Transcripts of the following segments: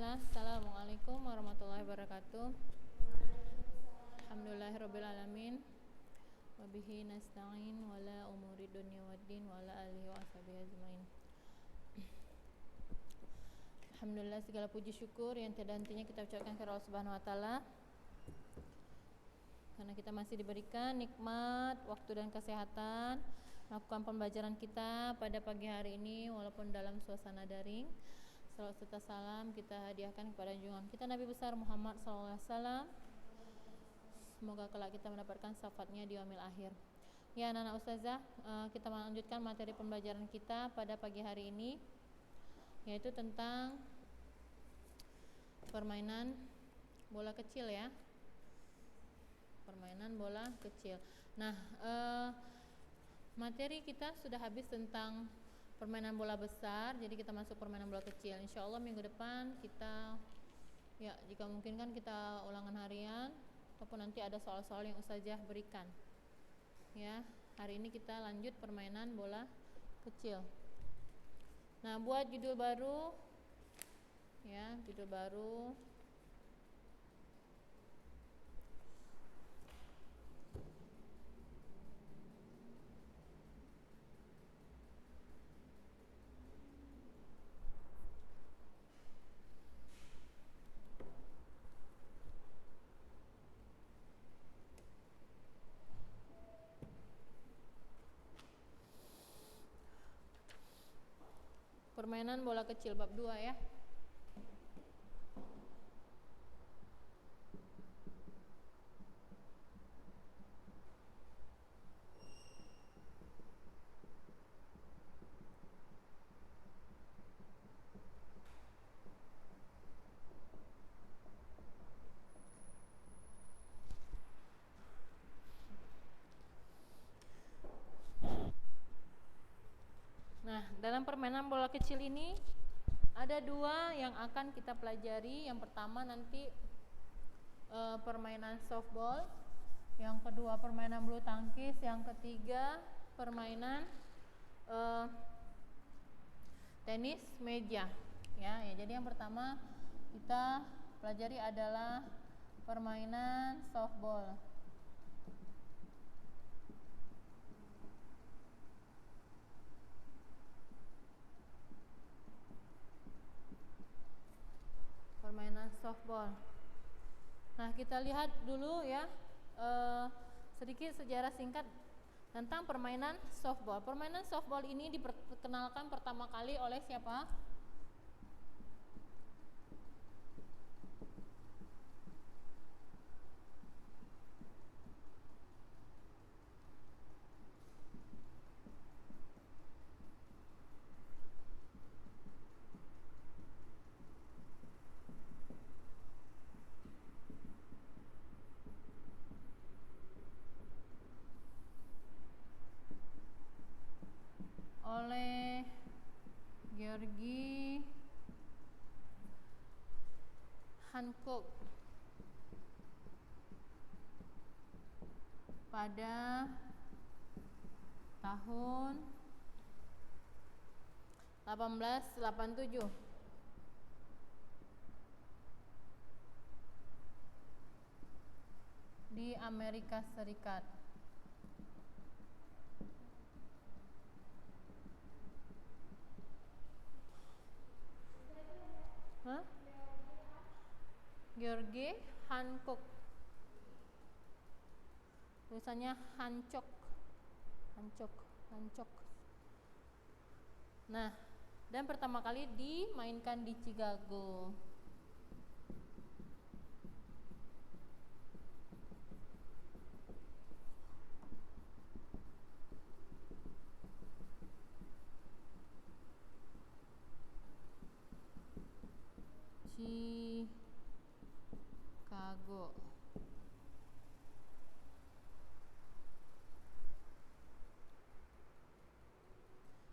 Bismillah. Assalamualaikum warahmatullahi wabarakatuh. Alhamdulillahirrabbilalamin. Wabihi nasta'in wala umuri dunya waddin wala alihi wa ashabihi ajmain. Alhamdulillah, segala puji syukur yang tiada hentinya kita ucapkan kepada Allah Subhanahu wa taala. Karena kita masih diberikan nikmat waktu dan kesehatan melakukan pembelajaran kita pada pagi hari ini walaupun dalam suasana daring. Salawat serta salam kita hadiahkan kepada junjungan kita Nabi besar Muhammad SAW. Semoga kelak kita mendapatkan syafaatnya di yaumil akhir. Ya anak-anak ustazah, kita melanjutkan materi pembelajaran kita pada pagi hari ini, yaitu tentang permainan bola kecil ya. Permainan bola kecil. Nah, materi kita sudah habis tentang permainan bola besar, jadi kita masuk permainan bola kecil. Insya Allah minggu depan kita, ya jika mungkin kan kita ulangan harian, ataupun nanti ada soal-soal yang ustazah berikan. Ya, hari ini kita lanjut permainan bola kecil. Nah, buat judul baru, ya judul baru. Permainan bola kecil bab 2 ya. Nah, dalam permainan bola kecil ini ada dua yang akan kita pelajari. Yang pertama nanti permainan softball, yang kedua permainan bulu tangkis, yang ketiga permainan tenis meja. Ya, jadi yang pertama kita pelajari adalah permainan softball. Permainan softball. Nah, kita lihat dulu ya sedikit sejarah singkat tentang permainan softball. Permainan softball ini diperkenalkan pertama kali oleh siapa? Oleh Georgi Hancock pada tahun 1887 di Amerika Serikat. Georgi Hancock, tulisannya Hancock. Nah, dan pertama kali dimainkan di Chicago. Chicago.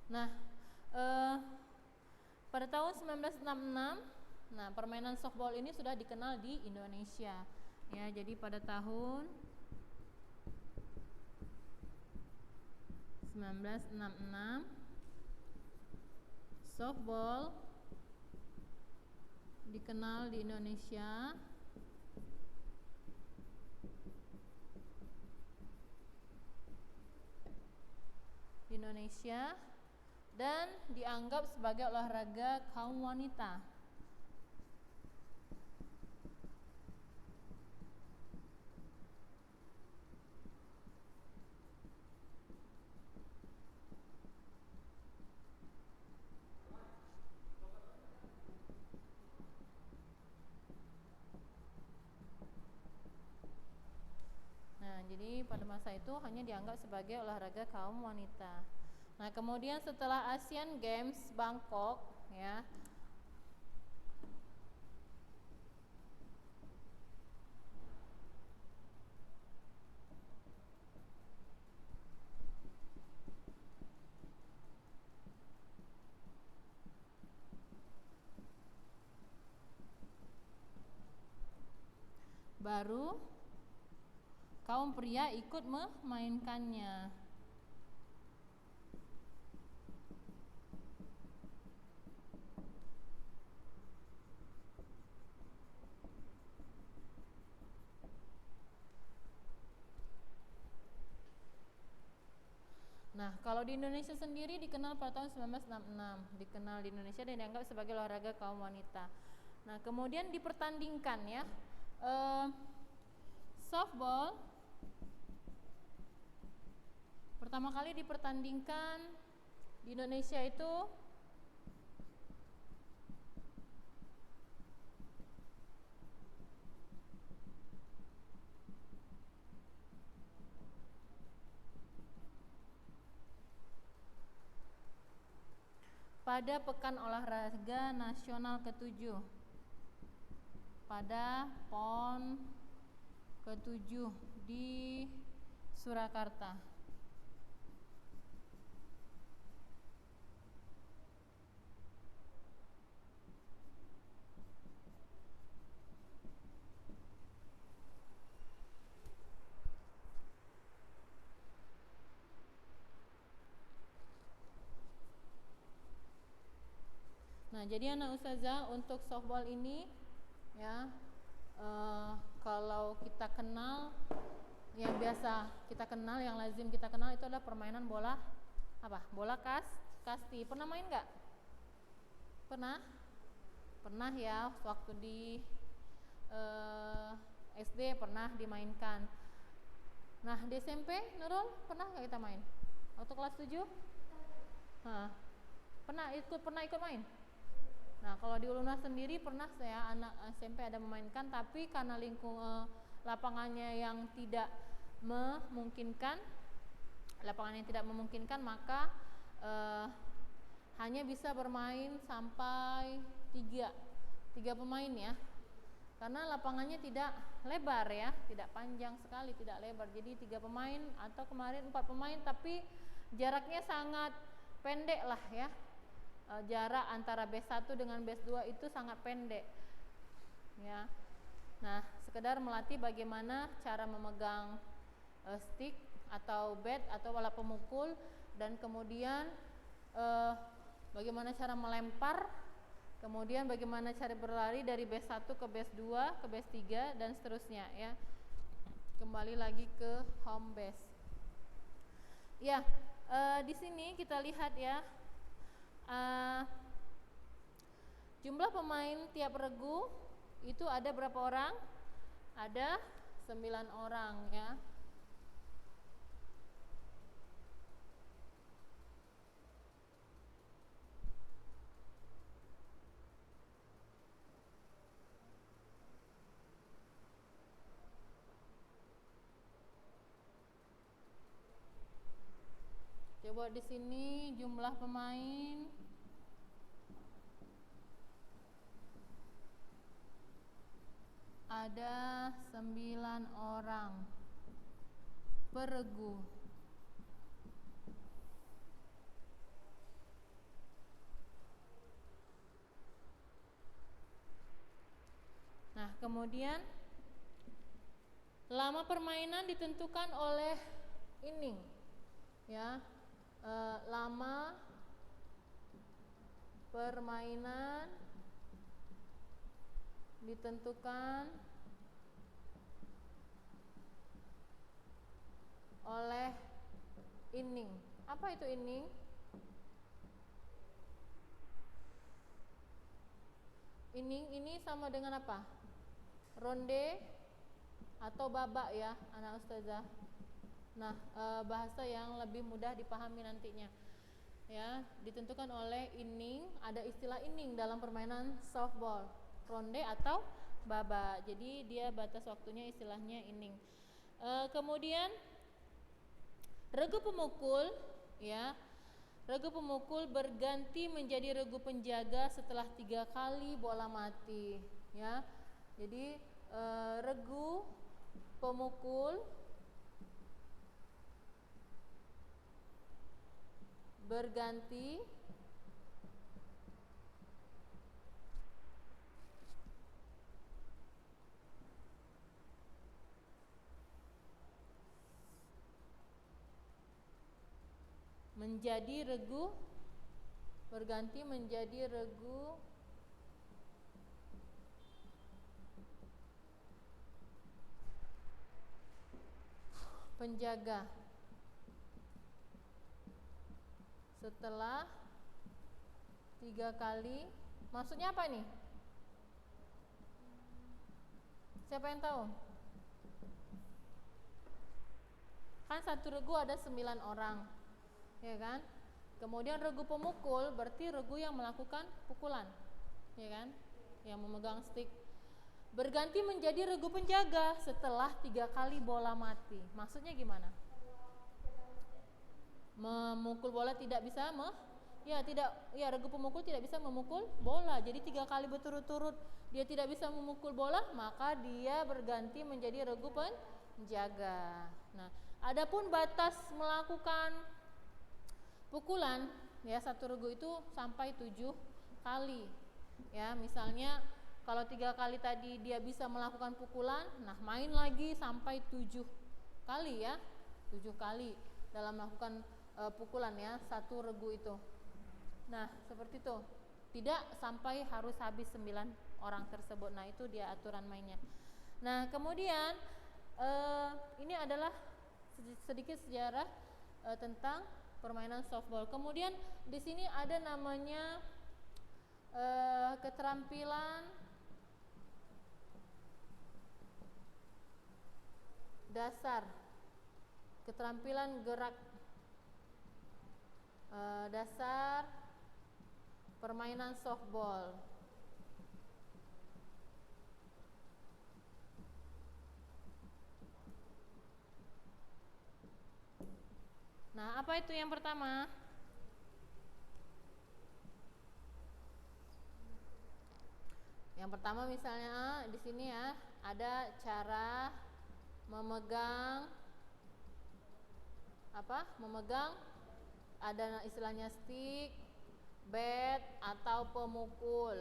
Nah, pada tahun 1966, nah permainan softball ini sudah dikenal di Indonesia. Ya, jadi pada tahun 1966 softball dikenal di Indonesia. Dan dianggap sebagai olahraga kaum wanita. Nah, jadi pada masa itu hanya dianggap sebagai olahraga kaum wanita. Nah, kemudian setelah Asian Games Bangkok, ya, baru kaum pria ikut memainkannya. Nah, kalau di Indonesia sendiri dikenal pada tahun 1966, dikenal di Indonesia dan dianggap sebagai olahraga kaum wanita. Nah, kemudian dipertandingkan, ya, softball pertama kali dipertandingkan di Indonesia itu pada Pekan Olahraga Nasional ke-7, pada PON ke-7 di Surakarta. Nah, jadi anak ustazah untuk softball ini, ya, kalau kita kenal, yang biasa kita kenal, yang lazim kita kenal itu adalah permainan bola apa? Bola kasti. Pernah main nggak? Pernah? Pernah, ya, waktu di SD pernah dimainkan. Nah, di SMP, Nurul, pernah nggak kita main? Waktu kelas 7? Pernah ikut main? Nah, kalau di Uluna sendiri pernah saya anak SMP ada memainkan, tapi karena lapangannya yang tidak memungkinkan, maka hanya bisa bermain sampai 3 pemain, ya. Karena lapangannya tidak lebar, ya, tidak panjang sekali, tidak lebar. Jadi 3 pemain atau kemarin 4 pemain, tapi jaraknya sangat pendek lah, ya. Jarak antara base 1 dengan base 2 itu sangat pendek, ya. Nah, sekedar melatih bagaimana cara memegang stick atau bat atau bola pemukul, dan kemudian bagaimana cara melempar, kemudian bagaimana cara berlari dari base 1 ke base 2 ke base 3 dan seterusnya, ya. Kembali lagi ke home base. Ya, di sini kita lihat, ya, jumlah pemain tiap regu itu ada berapa orang? Ada 9 orang, ya. Coba di sini jumlah pemain ada 9 orang per regu. Nah, kemudian lama permainan ditentukan oleh inning, ya. Lama permainan ditentukan oleh inning. Apa itu inning? Inning ini sama dengan apa? Ronde atau babak ya, anak ustazah. Nah, bahasa yang lebih mudah dipahami nantinya. Ya, ditentukan oleh inning. Ada istilah inning dalam permainan softball, ronde atau babak. Jadi dia batas waktunya istilahnya inning. Kemudian regu pemukul, ya. Regu pemukul berganti menjadi regu penjaga setelah 3 kali bola mati, ya. Jadi regu pemukul berganti menjadi regu penjaga setelah 3 kali. Maksudnya apa nih? Siapa yang tahu? Kan satu regu ada 9 orang, ya kan? Kemudian regu pemukul berarti regu yang melakukan pukulan, ya kan? Yang memegang stick. Berganti menjadi regu penjaga setelah 3 kali bola mati. Maksudnya gimana? Memukul bola tidak bisa regu pemukul tidak bisa memukul bola. Jadi 3 kali berturut-turut dia tidak bisa memukul bola, maka dia berganti menjadi regu penjaga. Nah, adapun batas melakukan pukulan, ya, satu regu itu sampai 7 kali. Ya, misalnya kalau 3 kali tadi dia bisa melakukan pukulan, nah main lagi sampai 7 kali ya. 7 kali dalam melakukan pukulan ya, satu regu itu. Nah, seperti itu. Tidak sampai harus habis 9 orang tersebut. Nah, itu dia aturan mainnya. Nah, kemudian ini adalah sedikit sejarah tentang permainan softball. Kemudian di sini ada namanya keterampilan dasar, keterampilan gerak dasar permainan softball. Nah, apa itu yang pertama? Yang pertama misalnya di sini ya, ada cara memegang ada istilahnya stick, bat atau pemukul.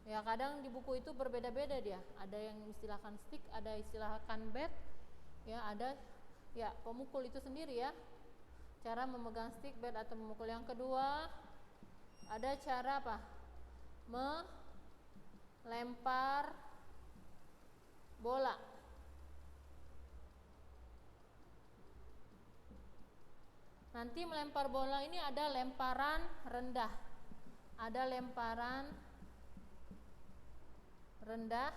Ya, kadang di buku itu berbeda-beda dia. Ada yang istilahkan stick, ada istilahkan bat. Ya, ada ya pemukul itu sendiri ya. Cara memegang stick, bat atau memukul. Yang kedua, ada cara apa? Melempar bola. Nanti melempar bola ini ada lemparan rendah, ada lemparan rendah,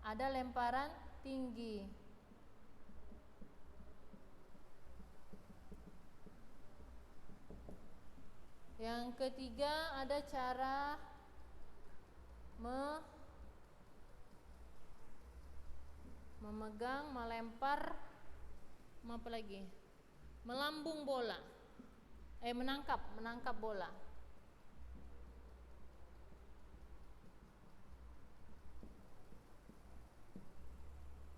ada lemparan tinggi. Yang ketiga ada cara memegang, melempar, apa lagi? Melambung bola. Menangkap bola.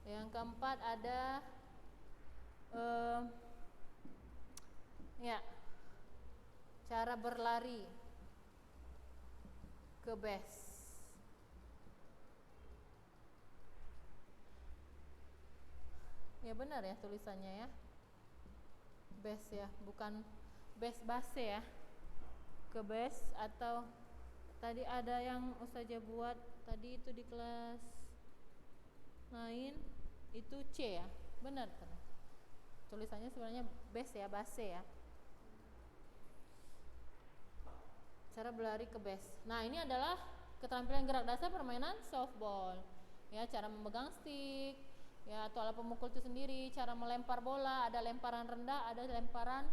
Yang keempat ada cara berlari ke base. Ya benar ya tulisannya ya, base ya, bukan base ya, ke base atau Tadi ada yang Ustazah buat tadi itu di kelas lain itu C ya, benar kan? Tulisannya sebenarnya base ya, base ya. Cara berlari ke base. Nah, ini adalah keterampilan gerak dasar permainan softball. Ya, cara memegang stick, ya atau alat pemukul itu sendiri, cara melempar bola, ada lemparan rendah, ada lemparan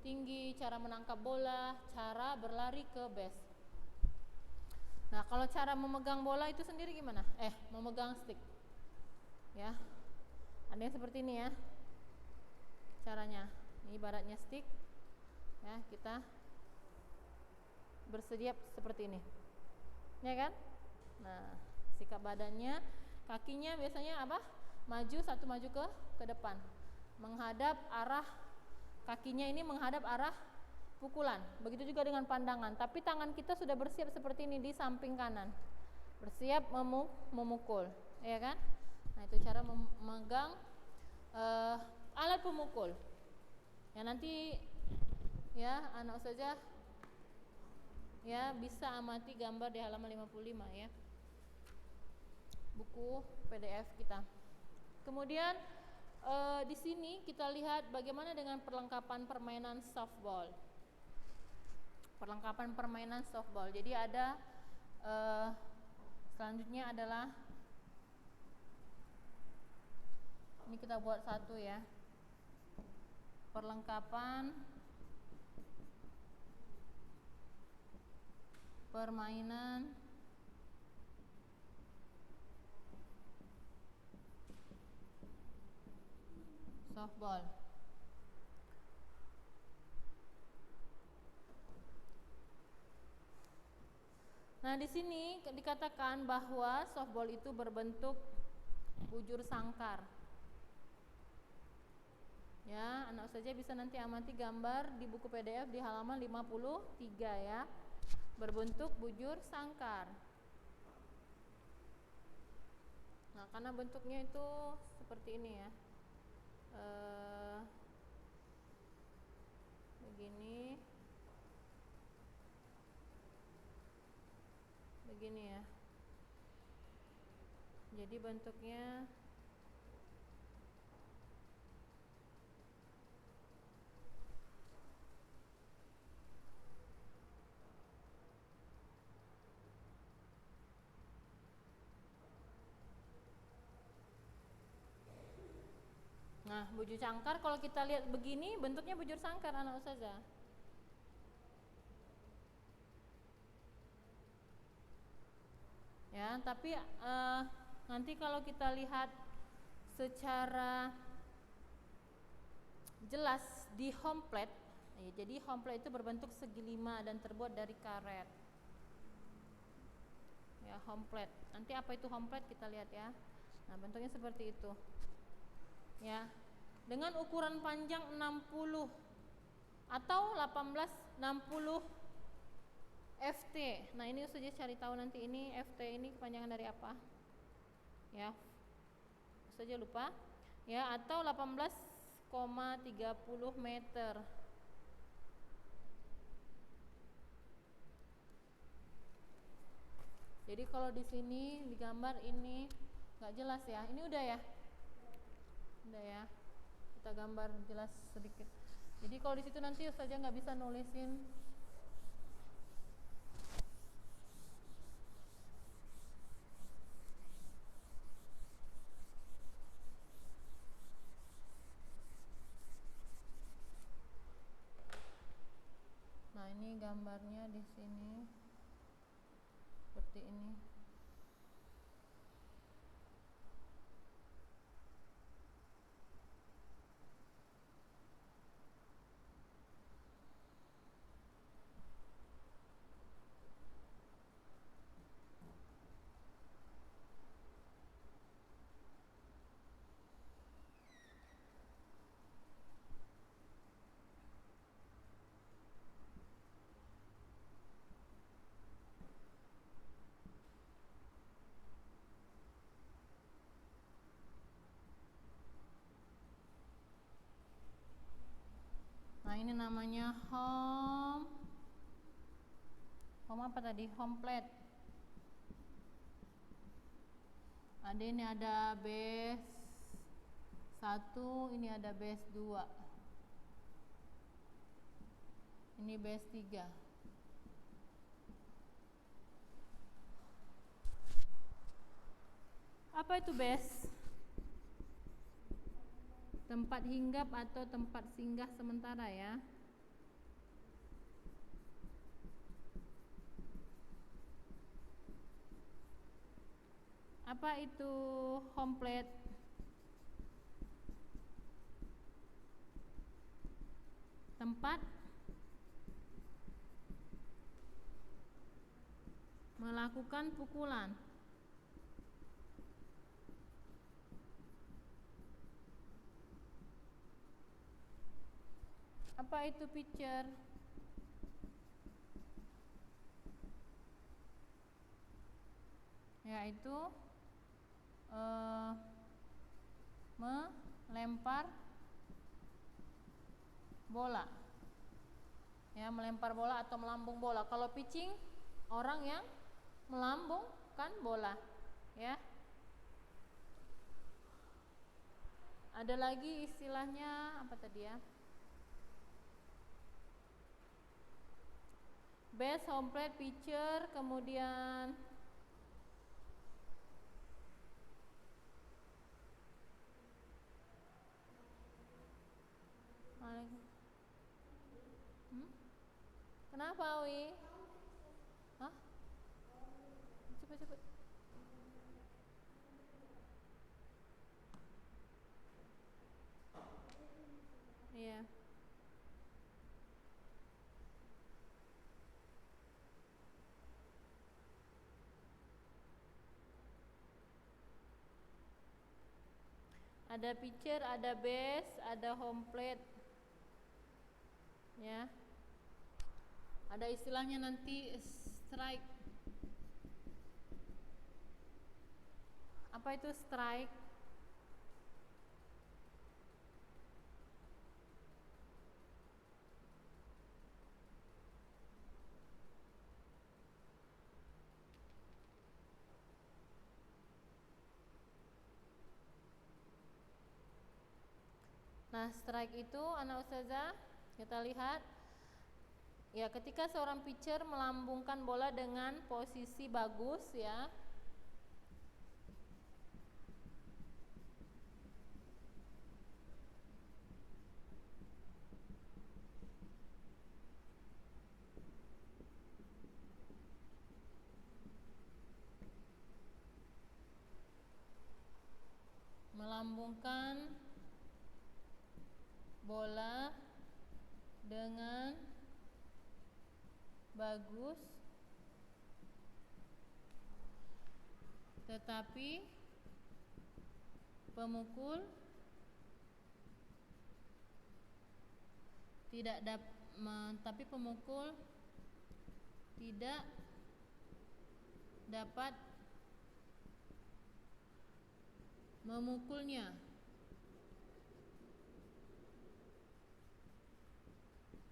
tinggi, cara menangkap bola, cara berlari ke base. Nah, kalau cara memegang bola itu sendiri gimana? Memegang stick. Ya. Ada yang seperti ini ya. Caranya. Ini ibaratnya stick. Ya, kita bersedia seperti ini. Ya kan? Nah, sikap badannya, kakinya biasanya apa? Maju, satu maju ke depan. Menghadap arah kakinya ini menghadap arah pukulan. Begitu juga dengan pandangan, tapi tangan kita sudah bersiap seperti ini di samping kanan. Bersiap memukul, ya kan? Nah, itu cara memegang alat pemukul. Ya nanti ya anak saja ya bisa amati gambar di halaman 55 ya. Buku PDF kita. Kemudian di sini kita lihat bagaimana dengan perlengkapan permainan softball. Perlengkapan permainan softball. Jadi ada selanjutnya adalah ini kita buat satu ya. Perlengkapan permainan softball. Nah, di sini dikatakan bahwa softball itu berbentuk bujur sangkar. Ya, anak saja bisa nanti amati gambar di buku PDF di halaman 53 ya. Berbentuk bujur sangkar. Nah, karena bentuknya itu seperti ini ya. Begini. Begini ya. Jadi bentuknya nah, bujur sangkar kalau kita lihat begini bentuknya bujur sangkar anak ustazah. Ya, tapi nanti kalau kita lihat secara jelas di home plate, ya, jadi home plate itu berbentuk segi 5 dan terbuat dari karet. Ya, home plate. Nanti apa itu home plate kita lihat ya. Nah, bentuknya seperti itu. Ya. Dengan ukuran panjang 60 atau 1860 FT. Nah, ini saja cari tahu nanti ini FT ini kepanjangan dari apa? Ya. Saja lupa. Ya, atau 18,30 meter. Jadi kalau di sini di gambar ini nggak jelas ya. Ini udah ya. Udah ya. Kita gambar jelas sedikit. Jadi kalau di situ nanti saja nggak bisa nulisin. Nah, ini gambarnya di sini seperti ini. Nah, ini namanya home Home apa tadi? Home plate. Ada ini ada base 1, ini ada base 2. Ini base 3. Apa itu base? Tempat hinggap atau tempat singgah sementara ya. Apa itu home plate? Tempat melakukan pukulan. Apa itu pitcher? Yaitu melempar bola. Ya, melempar bola atau melambung bola. Kalau pitching, orang yang melambungkan bola, ya. Ada lagi istilahnya apa tadi ya? Base, home plate, pitcher, kemudian kenapa Wi? Hah? Cepet. Iya. Ada pitcher, ada base, ada home plate. Ya. Ada istilahnya nanti strike. Apa itu strike? Nah, strike itu anak ustazah, kita lihat ya, ketika seorang pitcher melambungkan bola dengan posisi bagus ya. Melambungkan bola dengan bagus, tetapi pemukul tidak dapat memukulnya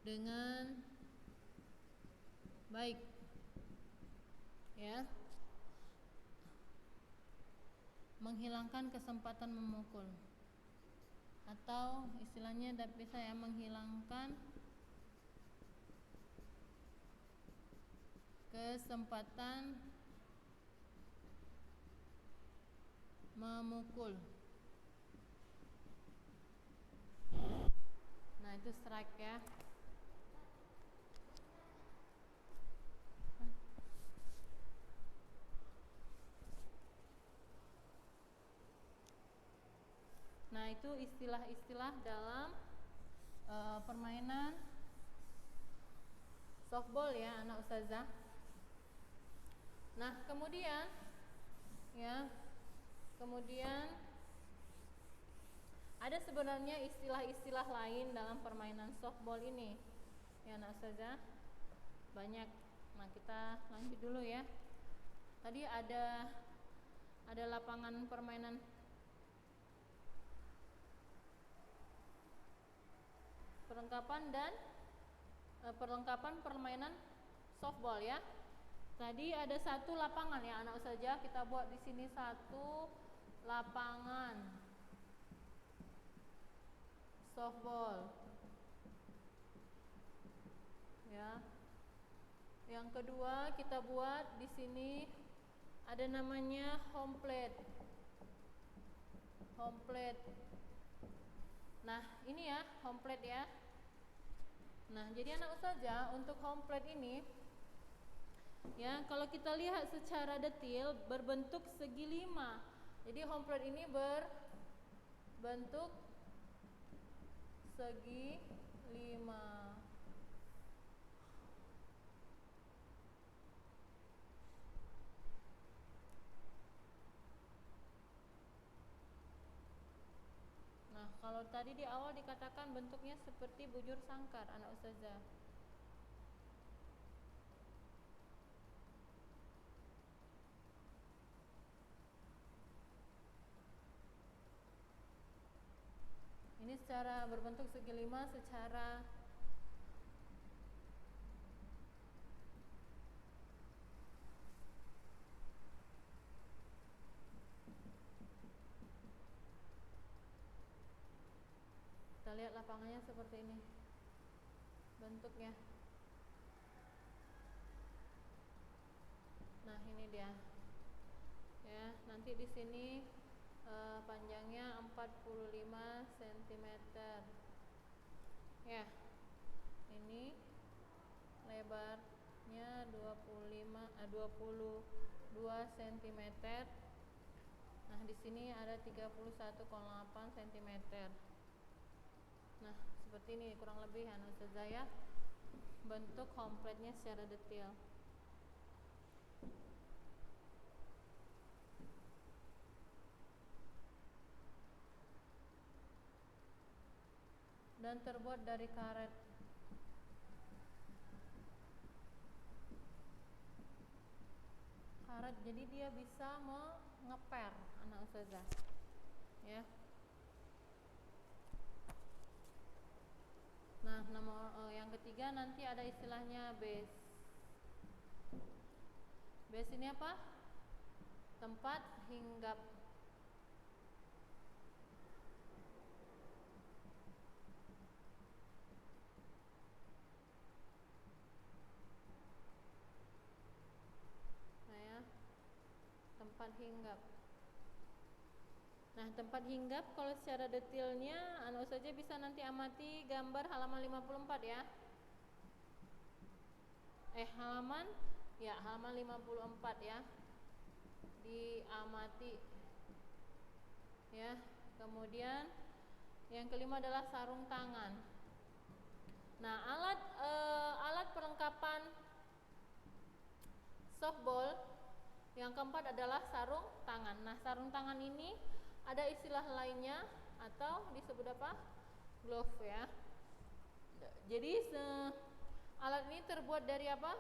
dengan baik, ya, menghilangkan kesempatan memukul, atau istilahnya bisa ya, menghilangkan kesempatan memukul. Nah, itu strike ya. Nah, itu istilah-istilah dalam permainan softball ya anak ustazah. Nah, kemudian ada sebenarnya istilah-istilah lain dalam permainan softball ini ya anak ustazah, banyak. Nah, kita lanjut dulu ya. Tadi ada lapangan permainan perlengkapan permainan softball ya. Tadi ada satu lapangan ya anak saja, kita buat di sini satu lapangan softball. Ya. Yang kedua kita buat di sini ada namanya home plate. Home plate. Nah, ini ya home plate ya. Nah, jadi anak saja untuk home plate ini ya, kalau kita lihat secara detail berbentuk segi 5. Jadi home plate ini berbentuk segi 5. Nah, kalau tadi di awal dikatakan bentuknya seperti bujur sangkar anak ustazah. Ini secara berbentuk segi 5 secara kita lihat lapangannya seperti ini bentuknya. Nah, ini dia. Ya, nanti di sini panjangnya 45 cm. Ya. Ini lebarnya 22 cm. Nah, di sini ada 31,8 cm. Nah, seperti ini kurang lebih ya ustazah ya, bentuk home plate-nya secara detail. Dan terbuat dari karet. Karet, jadi dia bisa mengeper anak ustazah. Ya. Nah, nomor yang ketiga nanti ada istilahnya base. Base ini apa? Tempat hinggap. Nah ya, tempat hinggap. Nah, tempat hinggap kalau secara detailnya anu saja bisa nanti amati gambar halaman 54 ya. Halaman 54 ya. Diamati. Ya. Kemudian yang kelima adalah sarung tangan. Nah, alat perlengkapan softball yang keempat adalah sarung tangan. Nah, sarung tangan ini ada istilah lainnya atau disebut apa? Glove ya. Jadi alat ini terbuat dari apa?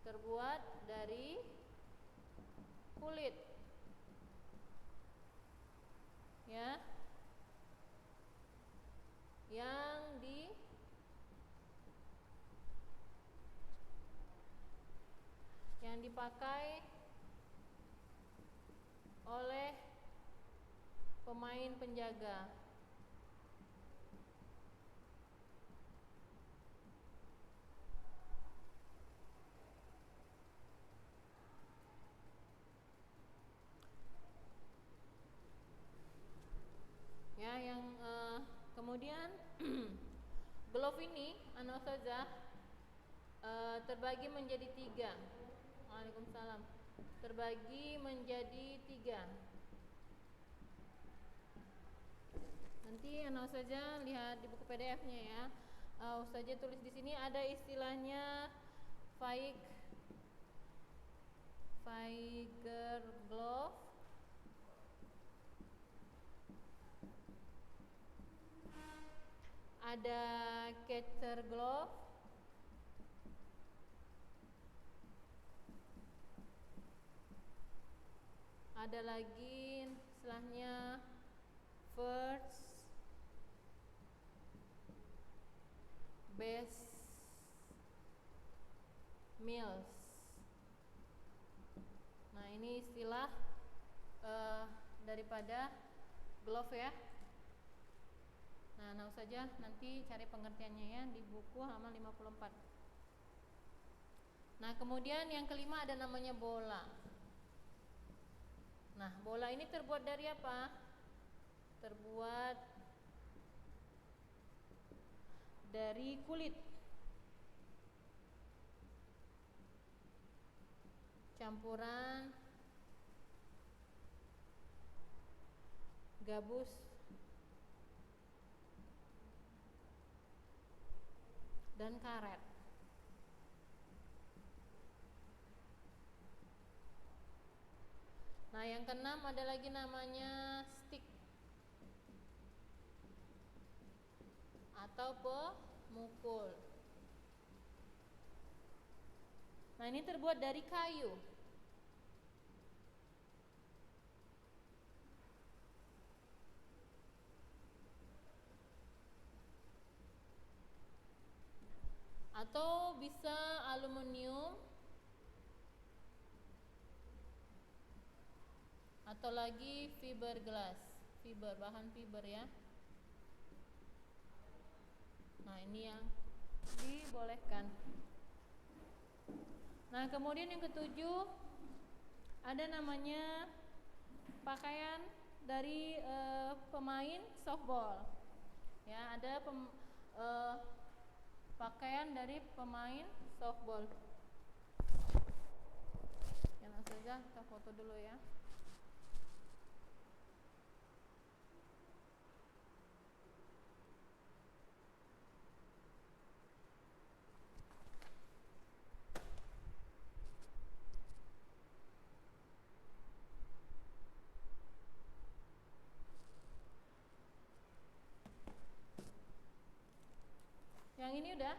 Terbuat dari kulit. Ya. Yang dipakai oleh pemain penjaga. Ya, yang kemudian glove ini anak ustazah terbagi menjadi 3. Waalaikumsalam. Terbagi menjadi 3. Nanti anak ustazah lihat di buku PDF-nya ya. Ustazah tulis di sini ada istilahnya Figer glove, ada catcher glove, ada lagi istilahnya first base Mills. Nah, ini istilah daripada glove ya. Nah, langsung saja nanti cari pengertiannya ya di buku halaman 54. Nah, kemudian yang kelima ada namanya bola. Nah, bola ini terbuat dari apa? Terbuat dari kulit, campuran gabus dan karet. Nah, yang keenam ada lagi namanya stick atau pemukul. Nah, ini terbuat dari kayu. Atau bisa aluminium atau lagi fiberglass, bahan fiber ya. Nah, ini yang dibolehkan. Nah, kemudian yang ketujuh ada namanya pakaian dari pemain softball. Ya, ada pakaian dari pemain softball. Ya, langsung saja kita foto dulu ya. Yang ini udah.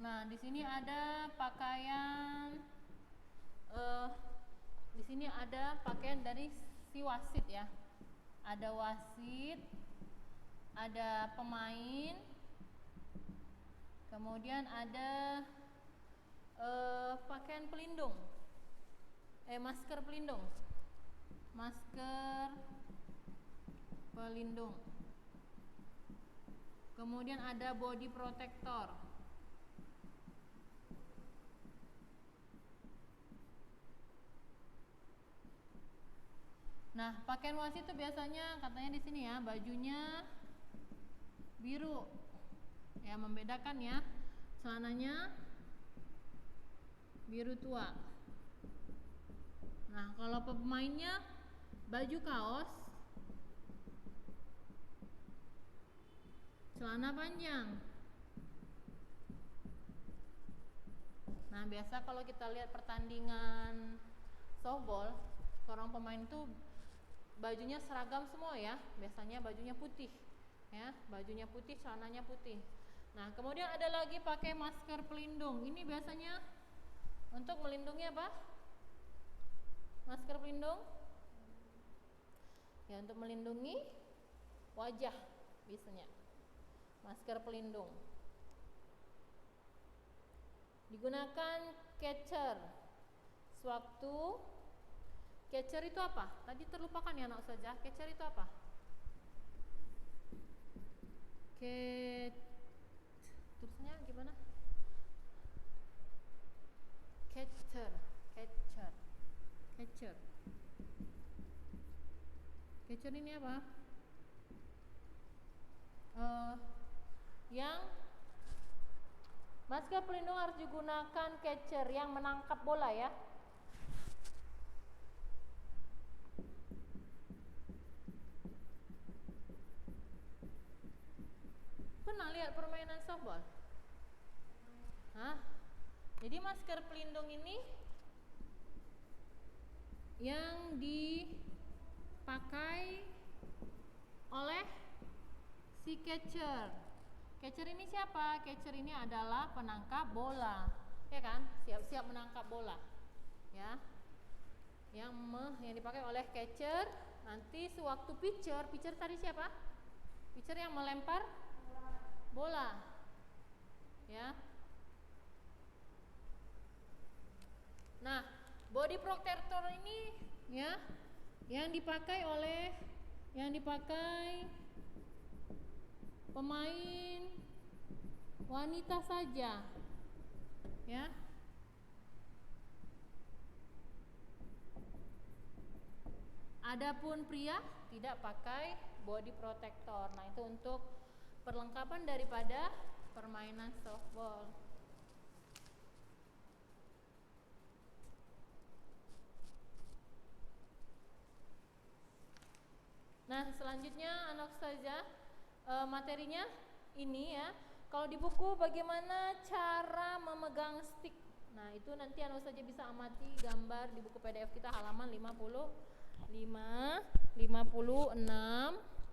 Nah, di sini ada pakaian di sini ada pakaian dari si wasit ya. Ada wasit, ada pemain, kemudian ada pakaian pelindung, masker pelindung, kemudian ada body protector. Nah, pakaian wasit itu biasanya katanya di sini ya, bajunya biru. Ya, membedakan ya. Celananya biru tua. Nah, kalau pemainnya baju kaos, celana panjang. Nah, biasa kalau kita lihat pertandingan softball, seorang pemain tuh bajunya seragam semua ya, biasanya bajunya putih ya, bajunya putih, celananya putih. Nah, kemudian ada lagi pakai masker pelindung. Ini biasanya untuk melindungi apa? Masker pelindung ya, untuk melindungi wajah biasanya. Masker pelindung digunakan catcher sewaktu. Catcher itu apa? Tadi terlupakan ya anak saja. Catcher itu apa? Tulisannya gimana? Catcher. Catcher ini apa? Yang masker pelindung harus digunakan catcher yang menangkap bola ya. Jadi masker pelindung ini yang dipakai oleh si catcher. Catcher ini siapa? Catcher ini adalah penangkap bola, ya kan? Siap-siap menangkap bola, ya. Yang dipakai oleh catcher. Nanti sewaktu pitcher tadi siapa? Pitcher yang melempar bola, ya. Nah, body protector ini, ya, yang dipakai pemain wanita saja, ya. Adapun pria tidak pakai body protector. Nah, itu untuk perlengkapan daripada permainan softball. Nah, selanjutnya anak ustazah, materinya ini ya. Kalau di buku bagaimana cara memegang stick. Nah, itu nanti anak ustazah bisa amati gambar di buku PDF kita halaman 55, 56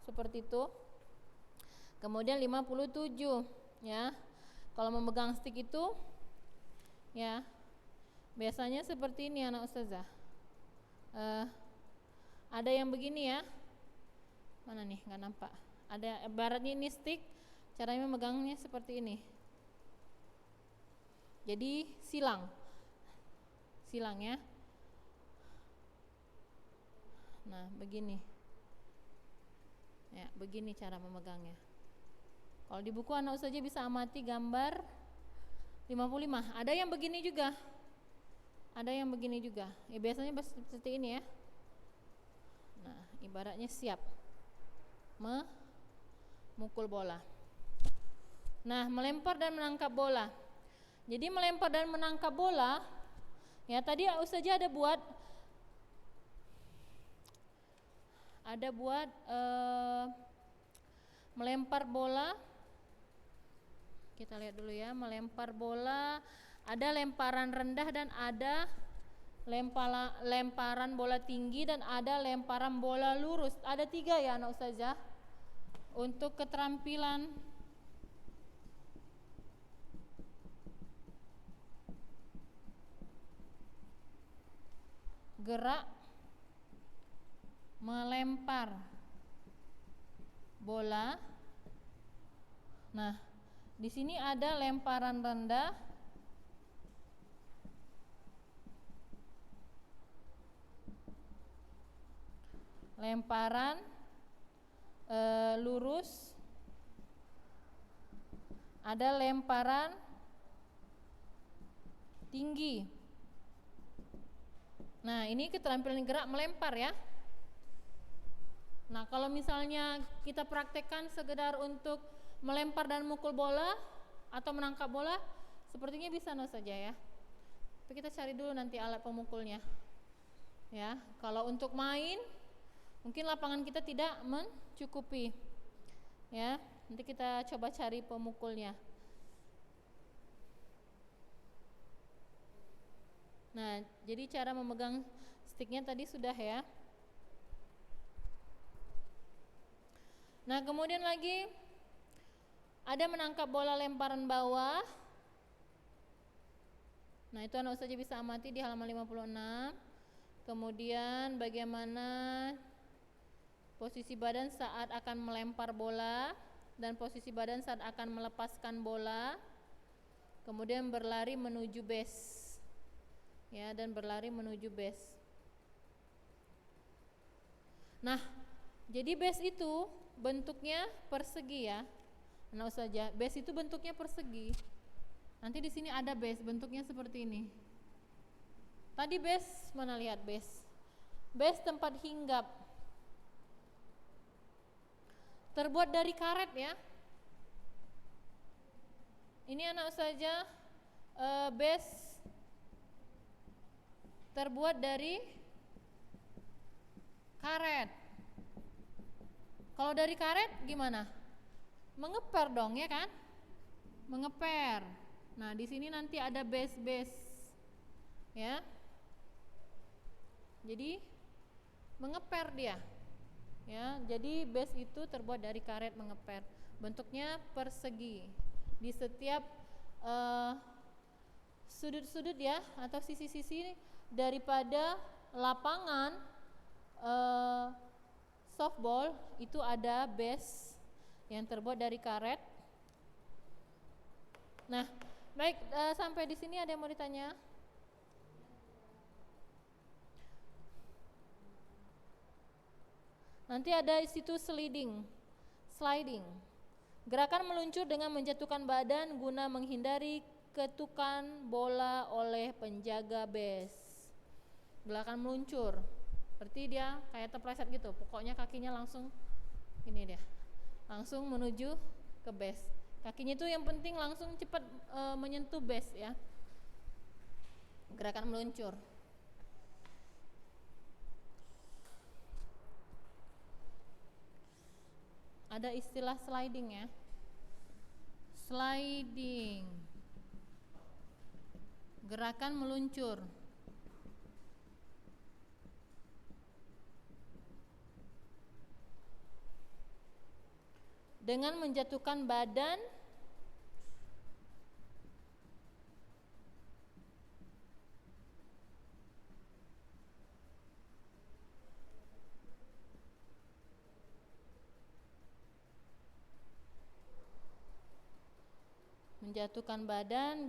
seperti itu. Kemudian 57, ya. Kalau memegang stick itu, ya, biasanya seperti ini anak ustazah. Ada yang begini ya. Mana nih, nggak nampak. Ada ibaratnya ini stick, caranya memegangnya seperti ini. Jadi silang ya. Nah, begini. Ya, begini cara memegangnya. Kalau di buku anak saja bisa amati gambar 55. Ada yang begini juga. Ya, biasanya seperti ini ya. Nah, ibaratnya siap memukul bola. Nah, melempar dan menangkap bola. Jadi melempar dan menangkap bola, ya tadi saja ada buat melempar bola. Kita lihat dulu ya, melempar bola, ada lemparan rendah dan ada lemparan bola tinggi dan ada lemparan bola lurus. Ada 3 ya anak ustazah. Untuk keterampilan gerak melempar bola. Nah, di sini ada lemparan rendah, lemparan lurus, ada lemparan tinggi. Nah, ini keterampilan gerak melempar ya. Nah, kalau misalnya kita praktekkan sekedar untuk melempar dan mukul bola atau menangkap bola, sepertinya bisa saja ya. Tapi kita cari dulu nanti alat pemukulnya. Ya, kalau untuk main mungkin lapangan kita tidak mencukupi. Ya, nanti kita coba cari pemukulnya. Nah, jadi cara memegang sticknya tadi sudah ya. Nah, kemudian lagi ada menangkap bola lemparan bawah. Nah, itu anak saja bisa amati di halaman 56. Kemudian bagaimana posisi badan saat akan melempar bola dan posisi badan saat akan melepaskan bola. Kemudian berlari menuju base. Ya, dan berlari menuju base. Nah, jadi base itu bentuknya persegi ya. Nah, saja base itu bentuknya persegi. Nanti di sini ada base bentuknya seperti ini. Tadi base, mana lihat base? Base tempat hinggap. Terbuat dari karet ya. Ini anak saja base terbuat dari karet. Kalau dari karet gimana? Mengeper dong ya kan? Mengeper. Nah, di sini nanti ada base-base ya. Jadi mengeper dia. Ya, jadi base itu terbuat dari karet mengeper. Bentuknya persegi. Di setiap sudut-sudut ya atau sisi-sisi daripada lapangan softball itu ada base yang terbuat dari karet. Nah, baik, sampai di sini ada yang mau ditanya? Nanti ada situ sliding. Gerakan meluncur dengan menjatuhkan badan guna menghindari ketukan bola oleh penjaga base. Gerakan meluncur. Seperti dia kayak terpleset gitu. Pokoknya kakinya langsung gini dia. Langsung menuju ke base. Kakinya itu yang penting langsung cepat menyentuh base ya. Gerakan meluncur. Ada istilah sliding ya. Sliding. Gerakan meluncur. Dengan menjatuhkan badan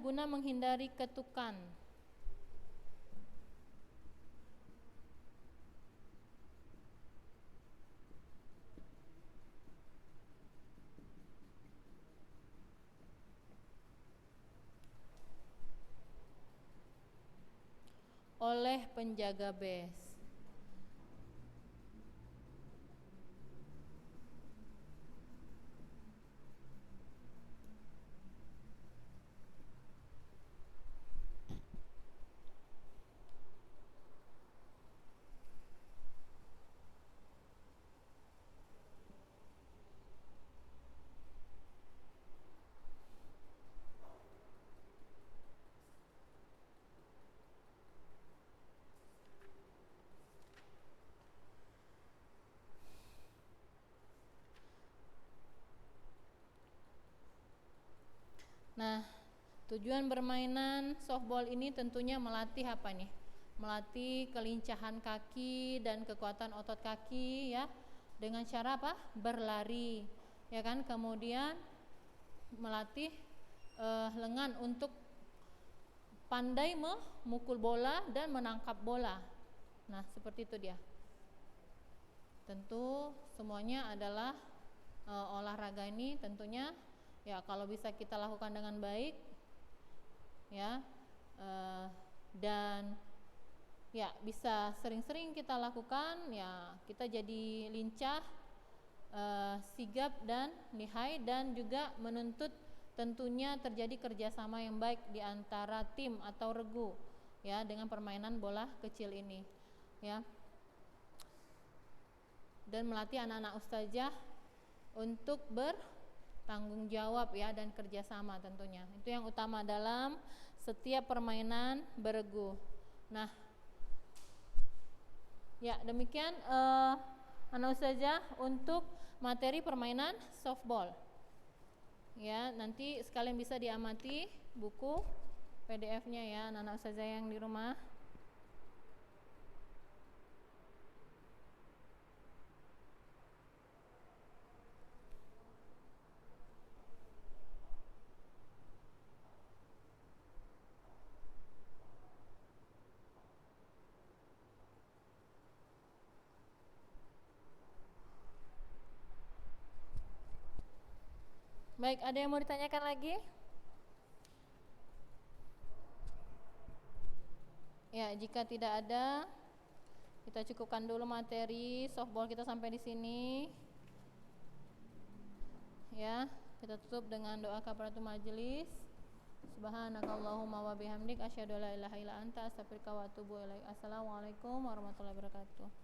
guna menghindari ketukan. Oleh penjaga base. Nah, tujuan bermainan softball ini tentunya melatih apa nih? Melatih kelincahan kaki dan kekuatan otot kaki ya. Dengan cara apa? Berlari. Ya kan? Kemudian melatih lengan untuk pandai memukul bola dan menangkap bola. Nah, seperti itu dia. Tentu semuanya adalah olahraga ini tentunya ya kalau bisa kita lakukan dengan baik ya dan ya bisa sering-sering kita lakukan ya kita jadi lincah, sigap dan lihai dan juga menuntut tentunya terjadi kerjasama yang baik di antara tim atau regu ya dengan permainan bola kecil ini ya, dan melatih anak-anak ustazah untuk bertanggung jawab ya dan kerjasama tentunya. Itu yang utama dalam setiap permainan beregu. Nah, ya demikian anak ustazah untuk materi permainan softball. Ya, nanti sekalian bisa diamati buku PDF-nya ya anak-anak ustazah yang di rumah. Baik, ada yang mau ditanyakan lagi? Ya, jika tidak ada, kita cukupkan dulu materi softball kita sampai di sini. Ya, kita tutup dengan doa kafaratul majelis. Subhanakallahumma wa bihamdik asyhadu an la ilaha illa anta astaghfiruka wa atubu ilaik. Assalamualaikum warahmatullahi wabarakatuh.